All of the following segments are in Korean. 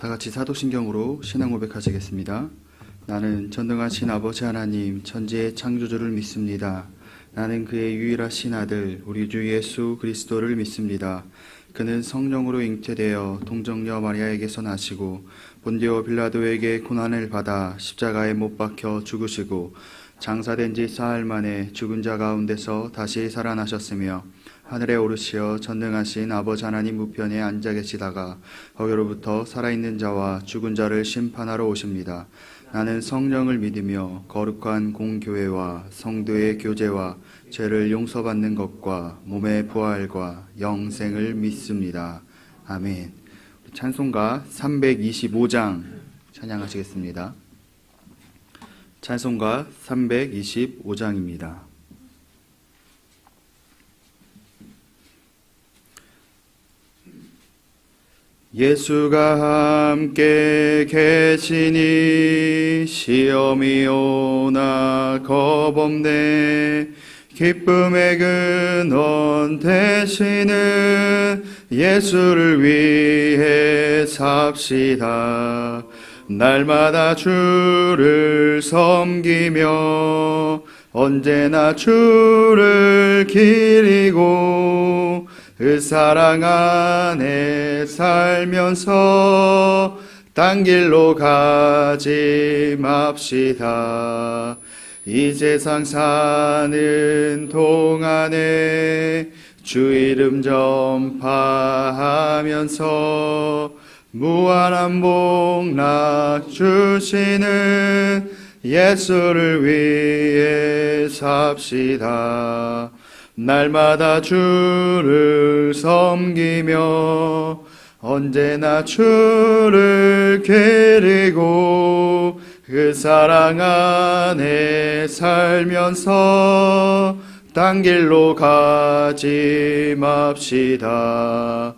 다 같이 사도신경으로 신앙 고백하시겠습니다. 나는 전능하신 아버지 하나님 천지의 창조주를 믿습니다. 나는 그의 유일하신 아들 우리 주 예수 그리스도를 믿습니다. 그는 성령으로 잉태되어 동정녀 마리아에게서 나시고 본디오 빌라도에게 고난을 받아 십자가에 못 박혀 죽으시고 장사된 지 사흘 만에 죽은 자 가운데서 다시 살아나셨으며 하늘에 오르시어 전능하신 아버지 하나님 우편에 앉아 계시다가 거기로부터 살아있는 자와 죽은 자를 심판하러 오십니다. 나는 성령을 믿으며 거룩한 공교회와 성도의 교제와 죄를 용서받는 것과 몸의 부활과 영생을 믿습니다. 아멘. 찬송가 325장 찬양하시겠습니다. 찬송가 325장입니다. 예수가 함께 계시니 시험이 오나 겁없네. 기쁨의 근원 되시는 예수를 위해 삽시다. 날마다 주를 섬기며 언제나 주를 기리고 그 사랑 안에 살면서 딴 길로 가지 맙시다. 이 세상 사는 동안에 주 이름 전파하면서 무한한 복락 주시는 예수를 위해 삽시다. 날마다 주를 섬기며 언제나 주를 기리고 그 사랑 안에 살면서 딴 길로 가지 맙시다.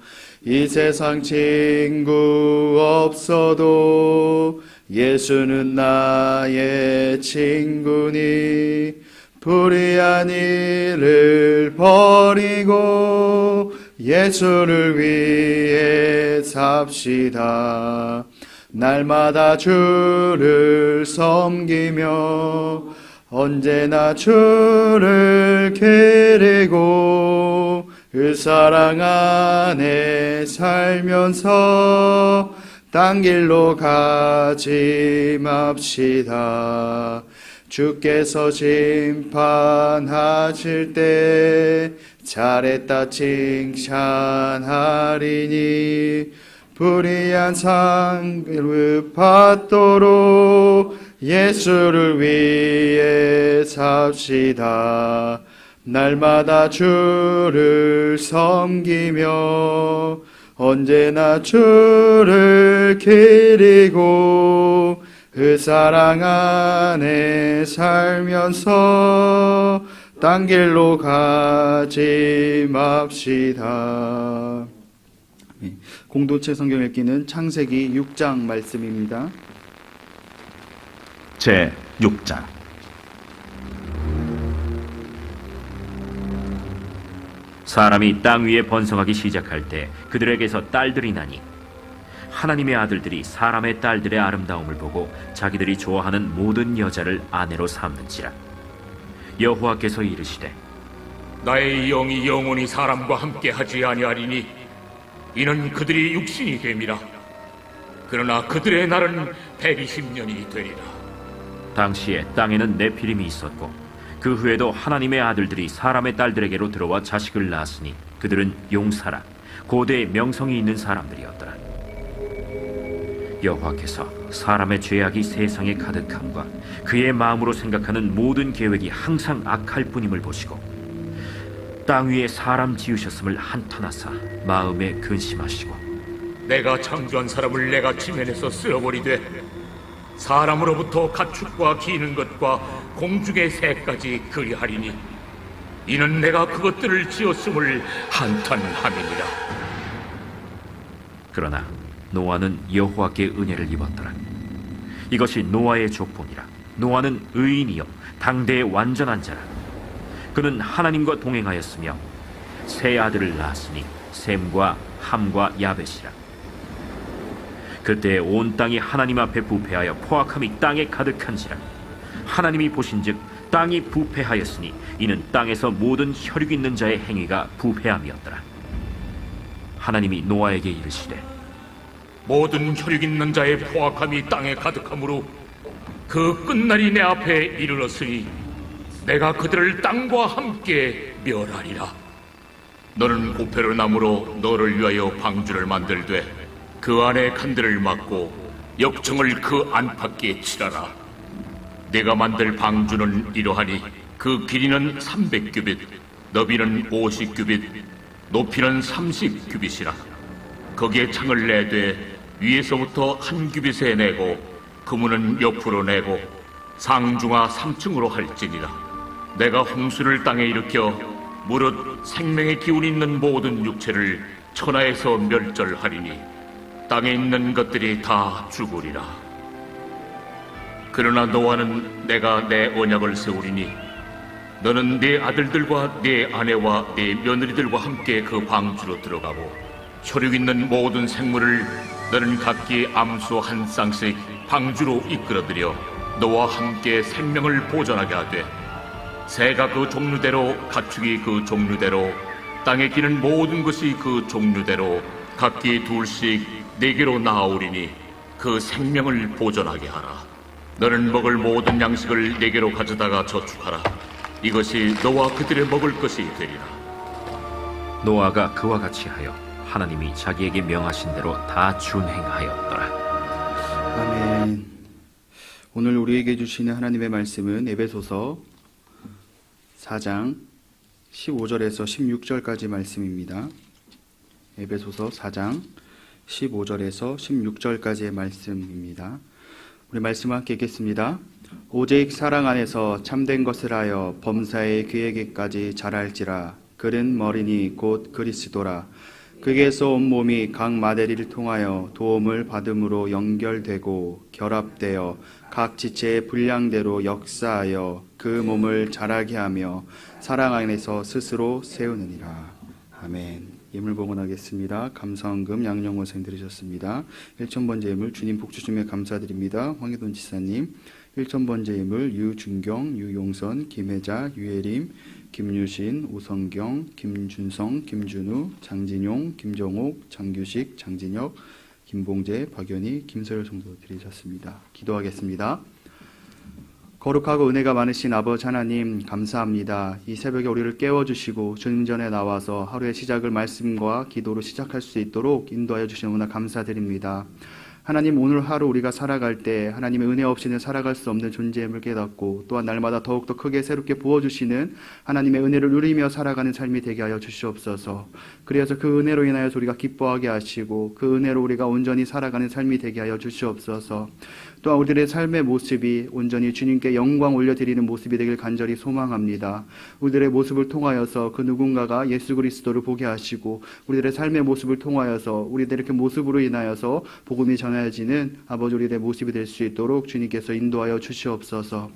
이 세상 친구 없어도 예수는 나의 친구니 불의한 일을 버리고 예수를 위해 삽시다. 날마다 주를 섬기며 언제나 주를 기리고 그 사랑 안에 살면서 딴 길로 가지 맙시다. 주께서 심판하실 때 잘했다 칭찬하리니 불의한 상을 받도록 예수를 위해 삽시다. 날마다 주를 섬기며 언제나 주를 기리고 그 사랑 안에 살면서 딴 길로 가지 맙시다. 공동체 성경 읽기는 창세기 6장 말씀입니다. 제 6장. 사람이 땅 위에 번성하기 시작할 때 그들에게서 딸들이 나니 하나님의 아들들이 사람의 딸들의 아름다움을 보고 자기들이 좋아하는 모든 여자를 아내로 삼는지라. 여호와께서 이르시되 나의 영이 영원히 사람과 함께 하지 아니하리니 이는 그들이 육신이 됨이라. 그러나 그들의 날은 120년이 되리라. 당시에 땅에는 네피림이 있었고 그 후에도 하나님의 아들들이 사람의 딸들에게로 들어와 자식을 낳았으니 그들은 용사라 고대의 명성이 있는 사람들이었더라. 여호와께서 사람의 죄악이 세상에 가득함과 그의 마음으로 생각하는 모든 계획이 항상 악할 뿐임을 보시고 땅 위에 사람 지으셨음을 한탄하사 마음에 근심하시고 내가 창조한 사람을 내가 지면에서 쓸어버리되 사람으로부터 가축과 기는 것과 공중의 새까지 그리하리니 이는 내가 그것들을 지었음을 한탄함이니라. 그러나 노아는 여호와께 은혜를 입었더라. 이것이 노아의 족보니라. 노아는 의인이요 당대의 완전한 자라. 그는 하나님과 동행하였으며 세 아들을 낳았으니 셈과 함과 야벳이라. 그때 온 땅이 하나님 앞에 부패하여 포악함이 땅에 가득한지라. 하나님이 보신즉 땅이 부패하였으니 이는 땅에서 모든 혈육 있는 자의 행위가 부패함이었더라. 하나님이 노아에게 이르시되 모든 혈육 있는 자의 포악함이 땅에 가득하므로 그 끝날이 내 앞에 이르렀으니 내가 그들을 땅과 함께 멸하리라. 너는 고페르 나무로 너를 위하여 방주를 만들되 그 안에 칸들을 막고 역청을 그 안팎에 칠하라. 내가 만들 방주는 이러하니 그 길이는 300규빗, 너비는 50규빗, 높이는 30규빗이라. 거기에 창을 내되 위에서부터 1규빗에 내고 그문은 옆으로 내고 상중하 3층으로 할지니라. 내가 홍수를 땅에 일으켜 무릇 생명의 기운이 있는 모든 육체를 천하에서 멸절하리니 땅에 있는 것들이 다 죽으리라. 그러나 노아는 내가 내 언약을 세우리니 너는 네 아들들과 네 아내와 네 며느리들과 함께 그 방주로 들어가고 혈육 있는 모든 생물을 너는 각기 암소 한 쌍씩 방주로 이끌어들여 너와 함께 생명을 보존하게 하되 새가 그 종류대로 가축이 그 종류대로 땅에 기는 모든 것이 그 종류대로 각기 둘씩 네개로 나아오리니 그 생명을 보존하게 하라. 너는 먹을 모든 양식을 네개로 가져다가 저축하라. 이것이 너와 그들의 먹을 것이 되리라. 노아가 그와 같이 하여 하나님이 자기에게 명하신 대로 다 준행하였더라. 아멘. 오늘 우리에게 주시는 하나님의 말씀은 에베소서 4장 15절에서 16절까지 말씀입니다. 에베소서 4장 15절에서 16절까지의 말씀입니다. 우리 말씀을 함께 읽겠습니다. 오직 사랑 안에서 참된 것을 하여 범사에 그에게까지 자랄지라. 그는 머리니 곧 그리스도라. 그에게서 온 몸이 각 마데리를 통하여 도움을 받음으로 연결되고 결합되어 각 지체의 분량대로 역사하여 그 몸을 자라게 하며 사랑 안에서 스스로 세우느니라. 아멘. 예물 봉헌하겠습니다. 감사헌금 양영호생 드리셨습니다. 1,000번째 예물 주님 복 주시며 감사드립니다. 황희돈 지사님. 1,000번째 예물 유준경, 유용선, 김혜자, 유예림, 김유신, 오성경, 김준성, 김준우, 장진용, 김정옥, 장규식, 장진혁, 김봉재, 박연희, 김서열 성도 드리셨습니다. 기도하겠습니다. 거룩하고 은혜가 많으신 아버지 하나님 감사합니다. 이 새벽에 우리를 깨워주시고 주님 전에 나와서 하루의 시작을 말씀과 기도로 시작할 수 있도록 인도하여 주시는구나 감사드립니다. 하나님 오늘 하루 우리가 살아갈 때 하나님의 은혜 없이는 살아갈 수 없는 존재임을 깨닫고 또한 날마다 더욱더 크게 새롭게 부어주시는 하나님의 은혜를 누리며 살아가는 삶이 되게 하여 주시옵소서. 그래서 그 은혜로 인하여서 우리가 기뻐하게 하시고 그 은혜로 우리가 온전히 살아가는 삶이 되게 하여 주시옵소서. 또한 우리들의 삶의 모습이 온전히 주님께 영광 올려드리는 모습이 되길 간절히 소망합니다. 우리들의 모습을 통하여서 그 누군가가 예수 그리스도를 보게 하시고 우리들의 삶의 모습을 통하여서 우리들의 그 모습으로 인하여서 복음이 전해지는 아버지 우리들의 모습이 될 수 있도록 주님께서 인도하여 주시옵소서.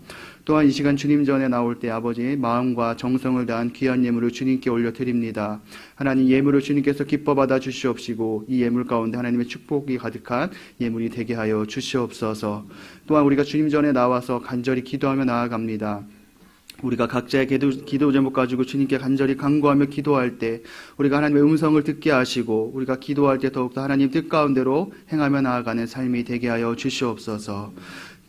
또한 이 시간 주님 전에 나올 때 아버지 마음과 정성을 다한 귀한 예물을 주님께 올려드립니다. 하나님 예물을 주님께서 기뻐 받아 주시옵시고 이 예물 가운데 하나님의 축복이 가득한 예물이 되게 하여 주시옵소서. 또한 우리가 주님 전에 나와서 간절히 기도하며 나아갑니다. 우리가 각자의 기도 제목 가지고 주님께 간절히 간구하며 기도할 때 우리가 하나님의 음성을 듣게 하시고 우리가 기도할 때 더욱더 하나님 뜻 가운데로 행하며 나아가는 삶이 되게 하여 주시옵소서.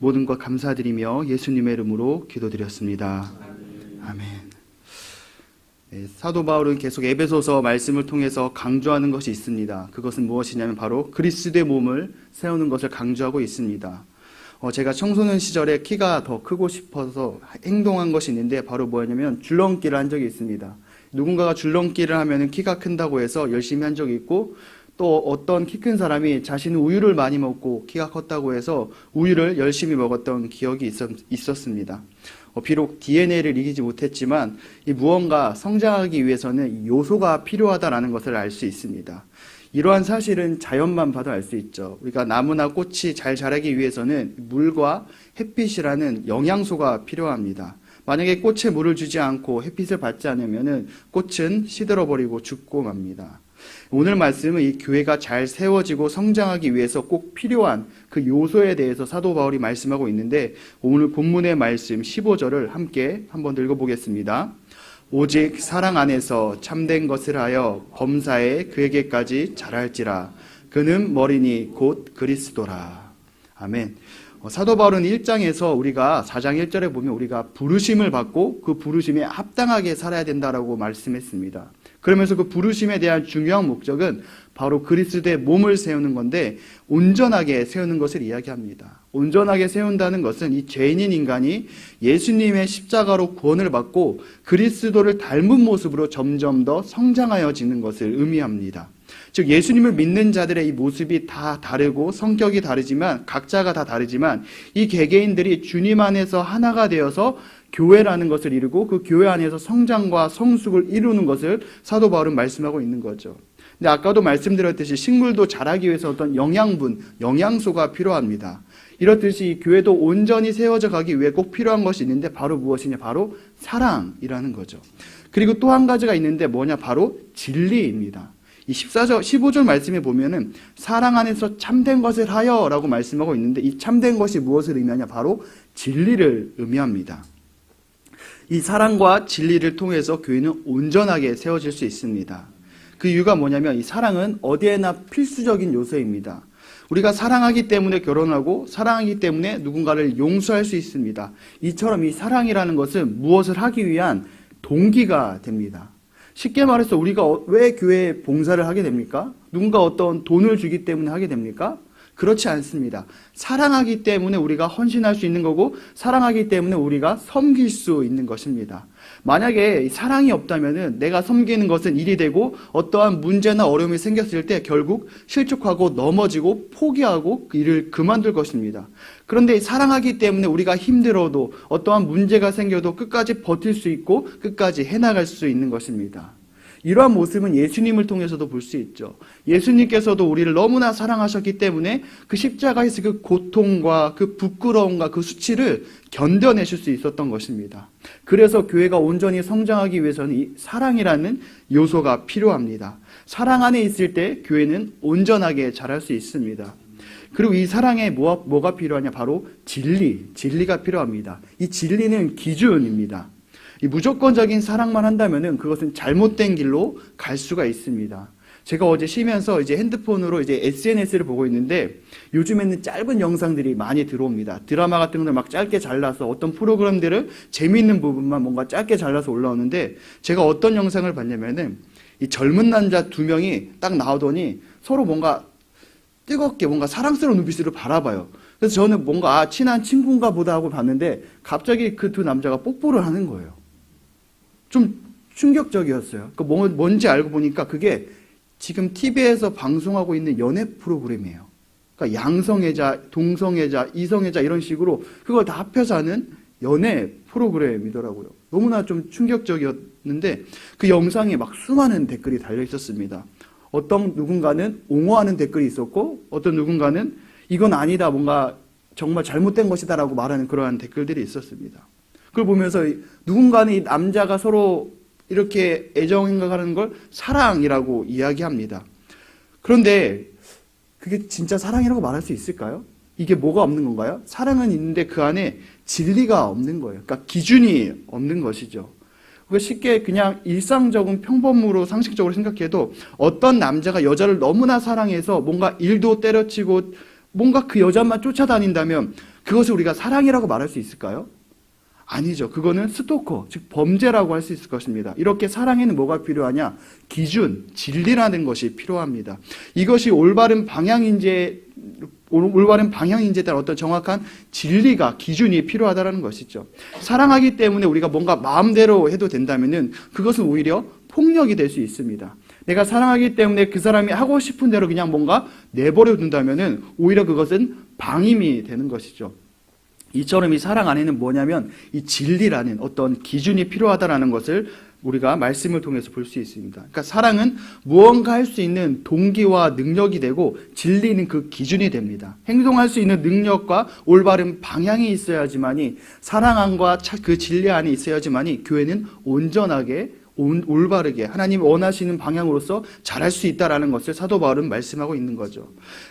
모든 것 감사드리며 예수님의 이름으로 기도드렸습니다. 아멘. 네, 사도 바울은 계속 에베소서 말씀을 통해서 강조하는 것이 있습니다. 그것은 무엇이냐면 바로 그리스도의 몸을 세우는 것을 강조하고 있습니다. 제가 청소년 시절에 키가 더 크고 싶어서 행동한 것이 있는데 바로 뭐냐면 줄넘기를 한 적이 있습니다. 누군가가 줄넘기를 하면 키가 큰다고 해서 열심히 한 적이 있고 또 어떤 키 큰 사람이 자신은 우유를 많이 먹고 키가 컸다고 해서 우유를 열심히 먹었던 기억이 있었습니다. 비록 DNA를 이기지 못했지만 이 무언가 성장하기 위해서는 요소가 필요하다는 것을 알 수 있습니다. 이러한 사실은 자연만 봐도 알 수 있죠. 우리가 나무나 꽃이 잘 자라기 위해서는 물과 햇빛이라는 영양소가 필요합니다. 만약에 꽃에 물을 주지 않고 햇빛을 받지 않으면 꽃은 시들어버리고 죽고 맙니다. 오늘 말씀은 이 교회가 잘 세워지고 성장하기 위해서 꼭 필요한 그 요소에 대해서 사도 바울이 말씀하고 있는데, 오늘 본문의 말씀 15절을 함께 한번 읽어보겠습니다. 오직 사랑 안에서 참된 것을 하여 범사에 그에게까지 자랄지라. 그는 머리니 곧 그리스도라. 아멘. 사도 바울은 1장에서 우리가 4장 1절에 보면 우리가 부르심을 받고 그 부르심에 합당하게 살아야 된다라고 말씀했습니다. 그러면서 그 부르심에 대한 중요한 목적은 바로 그리스도의 몸을 세우는 건데, 온전하게 세우는 것을 이야기합니다. 온전하게 세운다는 것은 이 죄인인 인간이 예수님의 십자가로 구원을 받고 그리스도를 닮은 모습으로 점점 더 성장하여지는 것을 의미합니다. 즉 예수님을 믿는 자들의 이 모습이 다 다르고 성격이 다르지만, 각자가 다 다르지만 이 개개인들이 주님 안에서 하나가 되어서 교회라는 것을 이루고 그 교회 안에서 성장과 성숙을 이루는 것을 사도 바울은 말씀하고 있는 거죠. 근데 아까도 말씀드렸듯이 식물도 자라기 위해서 어떤 영양분, 영양소가 필요합니다. 이렇듯이 이 교회도 온전히 세워져 가기 위해 꼭 필요한 것이 있는데, 바로 무엇이냐? 바로 사랑이라는 거죠. 그리고 또 한 가지가 있는데 뭐냐? 바로 진리입니다. 이 15절 말씀에 보면은 사랑 안에서 참된 것을 하여 라고 말씀하고 있는데, 이 참된 것이 무엇을 의미하냐? 바로 진리를 의미합니다. 이 사랑과 진리를 통해서 교회는 온전하게 세워질 수 있습니다. 그 이유가 뭐냐면 이 사랑은 어디에나 필수적인 요소입니다. 우리가 사랑하기 때문에 결혼하고 사랑하기 때문에 누군가를 용서할 수 있습니다. 이처럼 이 사랑이라는 것은 무엇을 하기 위한 동기가 됩니다. 쉽게 말해서 우리가 왜 교회에 봉사를 하게 됩니까? 누군가 어떤 돈을 주기 때문에 하게 됩니까? 그렇지 않습니다. 사랑하기 때문에 우리가 헌신할 수 있는 거고, 사랑하기 때문에 우리가 섬길 수 있는 것입니다. 만약에 사랑이 없다면은 내가 섬기는 것은 일이 되고, 어떠한 문제나 어려움이 생겼을 때 결국 실족하고 넘어지고 포기하고 그 일을 그만둘 것입니다. 그런데 사랑하기 때문에 우리가 힘들어도, 어떠한 문제가 생겨도 끝까지 버틸 수 있고 끝까지 해나갈 수 있는 것입니다. 이러한 모습은 예수님을 통해서도 볼 수 있죠. 예수님께서도 우리를 너무나 사랑하셨기 때문에 그 십자가에서 그 고통과 그 부끄러움과 그 수치를 견뎌내실 수 있었던 것입니다. 그래서 교회가 온전히 성장하기 위해서는 이 사랑이라는 요소가 필요합니다. 사랑 안에 있을 때 교회는 온전하게 자랄 수 있습니다. 그리고 이 사랑에 뭐가 필요하냐? 바로 진리가 필요합니다. 이 진리는 기준입니다. 이 무조건적인 사랑만 한다면은 그것은 잘못된 길로 갈 수가 있습니다. 제가 어제 쉬면서 이제 핸드폰으로 이제 SNS를 보고 있는데, 요즘에는 짧은 영상들이 많이 들어옵니다. 드라마 같은 거를 막 짧게 잘라서, 어떤 프로그램들을 재미있는 부분만 뭔가 짧게 잘라서 올라오는데, 제가 어떤 영상을 봤냐면은 이 젊은 남자 두 명이 딱 나오더니 서로 뭔가 뜨겁게 뭔가 사랑스러운 눈빛으로 바라봐요. 그래서 저는 뭔가 친한 친구인가 보다 하고 봤는데, 갑자기 그 두 남자가 뽀뽀를 하는 거예요. 좀 충격적이었어요. 뭔지 알고 보니까 그게 지금 TV에서 방송하고 있는 연애 프로그램이에요. 그러니까 양성애자, 동성애자, 이성애자 이런 식으로 그걸 다 합해서 하는 연애 프로그램이더라고요. 너무나 좀 충격적이었는데, 그 영상에 막 수많은 댓글이 달려 있었습니다. 어떤 누군가는 옹호하는 댓글이 있었고, 어떤 누군가는 이건 아니다, 뭔가 정말 잘못된 것이다라고 말하는 그러한 댓글들이 있었습니다. 그걸 보면서 누군가는 이 남자가 서로 이렇게 애정행각하는 걸 사랑이라고 이야기합니다. 그런데 그게 진짜 사랑이라고 말할 수 있을까요? 이게 뭐가 없는 건가요? 사랑은 있는데 그 안에 진리가 없는 거예요. 그러니까 기준이 없는 것이죠. 쉽게 그냥 일상적인 평범으로 상식적으로 생각해도, 어떤 남자가 여자를 너무나 사랑해서 뭔가 일도 때려치고 뭔가 그 여자만 쫓아다닌다면 그것을 우리가 사랑이라고 말할 수 있을까요? 아니죠. 그거는 스토커, 즉 범죄라고 할 수 있을 것입니다. 이렇게 사랑에는 뭐가 필요하냐? 기준, 진리라는 것이 필요합니다. 이것이 올바른 방향인지에 따른 어떤 정확한 진리가, 기준이 필요하다는 것이죠. 사랑하기 때문에 우리가 뭔가 마음대로 해도 된다면은 그것은 오히려 폭력이 될 수 있습니다. 내가 사랑하기 때문에 그 사람이 하고 싶은 대로 그냥 뭔가 내버려 둔다면은 오히려 그것은 방임이 되는 것이죠. 이처럼 이 사랑 안에는 뭐냐면 이 진리라는 어떤 기준이 필요하다라는 것을 우리가 말씀을 통해서 볼 수 있습니다. 그러니까 사랑은 무언가 할 수 있는 동기와 능력이 되고, 진리는 그 기준이 됩니다. 행동할 수 있는 능력과 올바른 방향이 있어야지만이, 사랑 안과 그 진리 안에 있어야지만이 교회는 온전하게 올바르게 하나님 원하시는 방향으로서 자랄 수 있다라는 것을 사도 바울은 말씀하고 있는 거죠.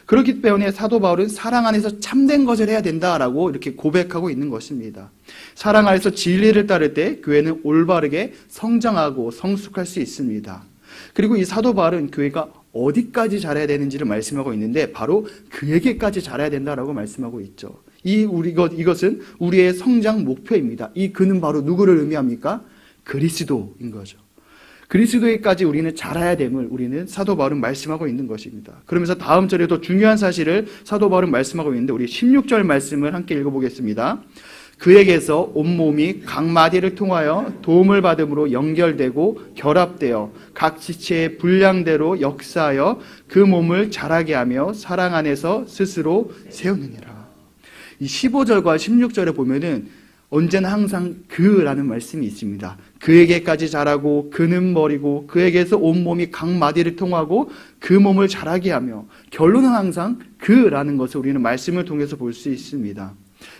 그렇기 때문에 사도 바울은 사랑 안에서 참된 것을 해야 된다라고 이렇게 고백하고 있는 것입니다. 사랑 안에서 진리를 따를 때 교회는 올바르게 성장하고 성숙할 수 있습니다. 그리고 이 사도 바울은 교회가 어디까지 자라야 되는지를 말씀하고 있는데 바로 그에게까지 자라야 된다라고 말씀하고 있죠. 이것은 우리의 성장 목표입니다. 이 그는 바로 누구를 의미합니까? 그리스도인 거죠. 그리스도에까지 우리는 자라야 됨을 우리는 사도 바울은 말씀하고 있는 것입니다. 그러면서 다음 절에 더 중요한 사실을 사도 바울은 말씀하고 있는데 우리 16절 말씀을 함께 읽어보겠습니다. 그에게서 온몸이 각 마디를 통하여 도움을 받음으로 연결되고 결합되어 각 지체의 분량대로 역사하여 그 몸을 자라게 하며 사랑 안에서 스스로 세우느니라. 이 15절과 16절에 보면은 언제나 항상 그라는 말씀이 있습니다. 그에게까지 자라고 그는 머리고 그에게서 온몸이 각 마디를 통하고 그 몸을 자라게 하며 결론은 항상 그라는 것을 우리는 말씀을 통해서 볼 수 있습니다.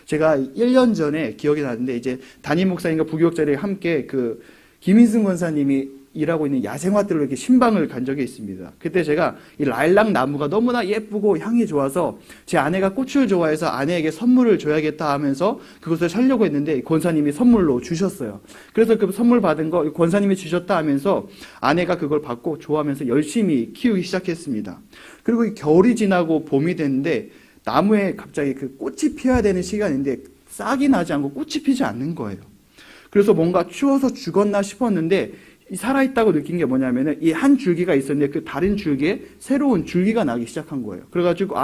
제가 1년 전에 기억이 나는데 이제 담임 목사님과 부교육자들이 함께 그 김인승 권사님이 일하고 있는 야생화들로 이렇게 신방을 간 적이 있습니다. 그때 제가 이 라일락 나무가 너무나 예쁘고 향이 좋아서 제 아내가 꽃을 좋아해서 아내에게 선물을 줘야겠다 하면서 그것을 사려고 했는데 권사님이 선물로 주셨어요. 그래서 그 선물 받은 거 권사님이 주셨다 하면서 아내가 그걸 받고 좋아하면서 열심히 키우기 시작했습니다. 그리고 이 겨울이 지나고 봄이 됐는데 나무에 갑자기 그 꽃이 피어야 되는 시간인데 싹이 나지 않고 꽃이 피지 않는 거예요. 그래서 뭔가 추워서 죽었나 싶었는데 살아있다고 느낀 게 뭐냐면은 이 한 줄기가 있었는데 그 다른 줄기에 새로운 줄기가 나기 시작한 거예요. 그래가지고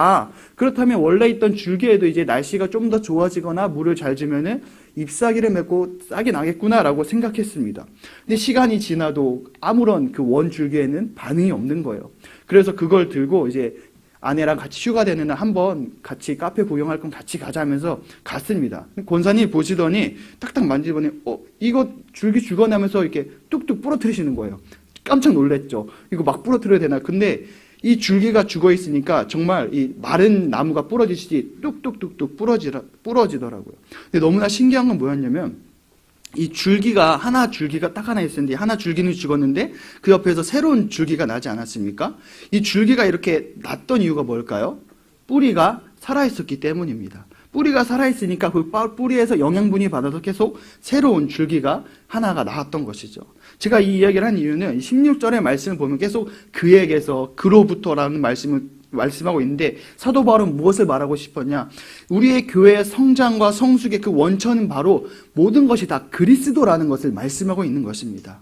그렇다면 원래 있던 줄기에도 이제 날씨가 좀 더 좋아지거나 물을 잘 주면은 잎사귀를 맺고 싹이 나겠구나라고 생각했습니다. 근데 시간이 지나도 아무런 그 원 줄기에는 반응이 없는 거예요. 그래서 그걸 들고 이제 아내랑 같이 휴가 되는 날 한번 같이 카페 구경할 건 같이 가자 하면서 갔습니다. 권사님이 보시더니 딱딱 만지더니 이거 줄기 죽어나면서 이렇게 뚝뚝 부러뜨리시는 거예요. 깜짝 놀랐죠. 이거 막 부러뜨려야 되나? 근데 이 줄기가 죽어 있으니까 정말 이 마른 나무가 부러지듯이 뚝뚝뚝뚝 부러지더라고요. 근데 너무나 신기한 건 뭐였냐면 이 줄기가 딱 하나 있었는데 하나 줄기는 죽었는데 그 옆에서 새로운 줄기가 나지 않았습니까? 이 줄기가 이렇게 났던 이유가 뭘까요? 뿌리가 살아있었기 때문입니다. 뿌리가 살아있으니까 그 뿌리에서 영양분이 받아서 계속 새로운 줄기가 하나가 나왔던 것이죠. 제가 이 이야기를 한 이유는 16절의 말씀을 보면 계속 그에게서 그로부터라는 말씀하고 있는데 사도 바울은 무엇을 말하고 싶었냐? 우리의 교회의 성장과 성숙의 그 원천은 바로 모든 것이 다 그리스도라는 것을 말씀하고 있는 것입니다.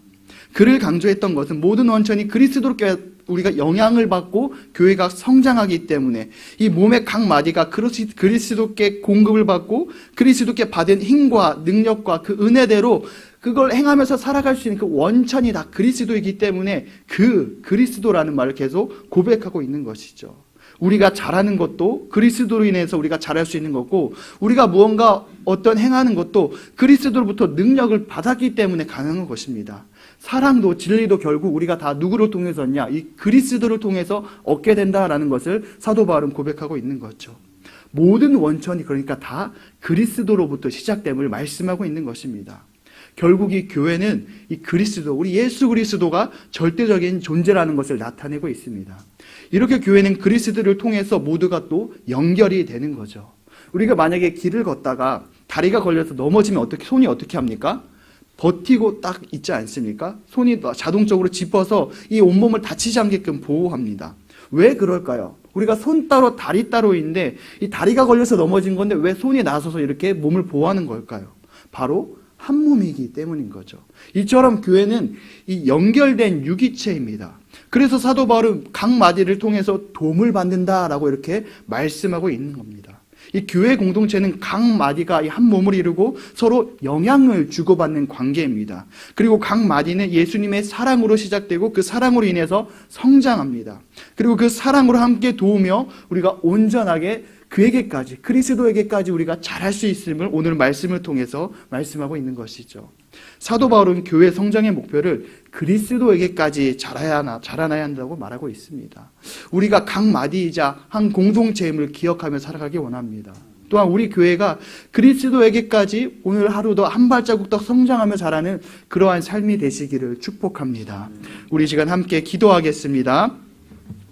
그를 강조했던 것은 모든 원천이 그리스도께 우리가 영향을 받고 교회가 성장하기 때문에 이 몸의 각 마디가 그리스도께 공급을 받고 그리스도께 받은 힘과 능력과 그 은혜대로 그걸 행하면서 살아갈 수 있는 그 원천이 다 그리스도이기 때문에 그 그리스도라는 말을 계속 고백하고 있는 것이죠. 우리가 잘하는 것도 그리스도로 인해서 우리가 잘할 수 있는 거고 우리가 무언가 어떤 행하는 것도 그리스도로부터 능력을 받았기 때문에 가능한 것입니다. 사랑도 진리도 결국 우리가 다 누구를 통해서냐? 이 그리스도를 통해서 얻게 된다라는 것을 사도 바울은 고백하고 있는 거죠. 모든 원천이 그러니까 다 그리스도로부터 시작됨을 말씀하고 있는 것입니다. 결국 이 교회는 이 그리스도, 우리 예수 그리스도가 절대적인 존재라는 것을 나타내고 있습니다. 이렇게 교회는 그리스도를 통해서 모두가 또 연결이 되는 거죠. 우리가 만약에 길을 걷다가 다리가 걸려서 넘어지면 손이 어떻게 합니까? 버티고 딱 있지 않습니까? 손이 자동적으로 짚어서 이 온몸을 다치지 않게끔 보호합니다. 왜 그럴까요? 우리가 손 따로 다리 따로인데 이 다리가 걸려서 넘어진 건데 왜 손이 나서서 이렇게 몸을 보호하는 걸까요? 바로 한 몸이기 때문인 거죠. 이처럼 교회는 이 연결된 유기체입니다. 그래서 사도 바울은 각 마디를 통해서 도움을 받는다라고 이렇게 말씀하고 있는 겁니다. 이 교회 공동체는 각 마디가 이 한 몸을 이루고 서로 영향을 주고받는 관계입니다. 그리고 각 마디는 예수님의 사랑으로 시작되고 그 사랑으로 인해서 성장합니다. 그리고 그 사랑으로 함께 도우며 우리가 온전하게 그에게까지, 그리스도에게까지 우리가 잘할 수 있음을 오늘 말씀을 통해서 말씀하고 있는 것이죠. 사도 바울은 교회 성장의 목표를 그리스도에게까지 자라나야 한다고 말하고 있습니다. 우리가 각 마디이자 한 공동체임을 기억하며 살아가기 원합니다. 또한 우리 교회가 그리스도에게까지 오늘 하루도 한 발자국 더 성장하며 자라는 그러한 삶이 되시기를 축복합니다. 우리 시간 함께 기도하겠습니다.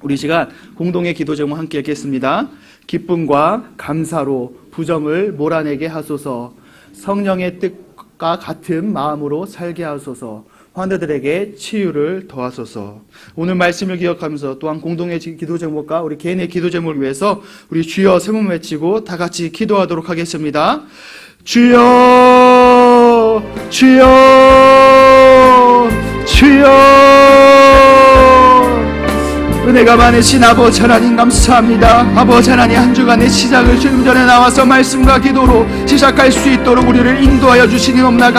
우리 시간 공동의 기도 제목 함께 읽겠습니다. 기쁨과 감사로 부정을 몰아내게 하소서. 성령의 뜻과 같은 마음으로 살게 하소서. 환자들에게 치유를 더하소서. 오늘 말씀을 기억하면서 또한 공동의 기도 제목과 우리 개인의 기도 제목을 위해서 우리 주여 세 번 외치고 다 같이 기도하도록 하겠습니다. 주여, 주여, 주여. 은혜가 많으신 아버지 하나님 감사합니다. 아버지 하나님 한 주간의 시작을 주님 전에 나와서 말씀과 기도로 시작할 수 있도록 우리를 인도하여 주시니 너무나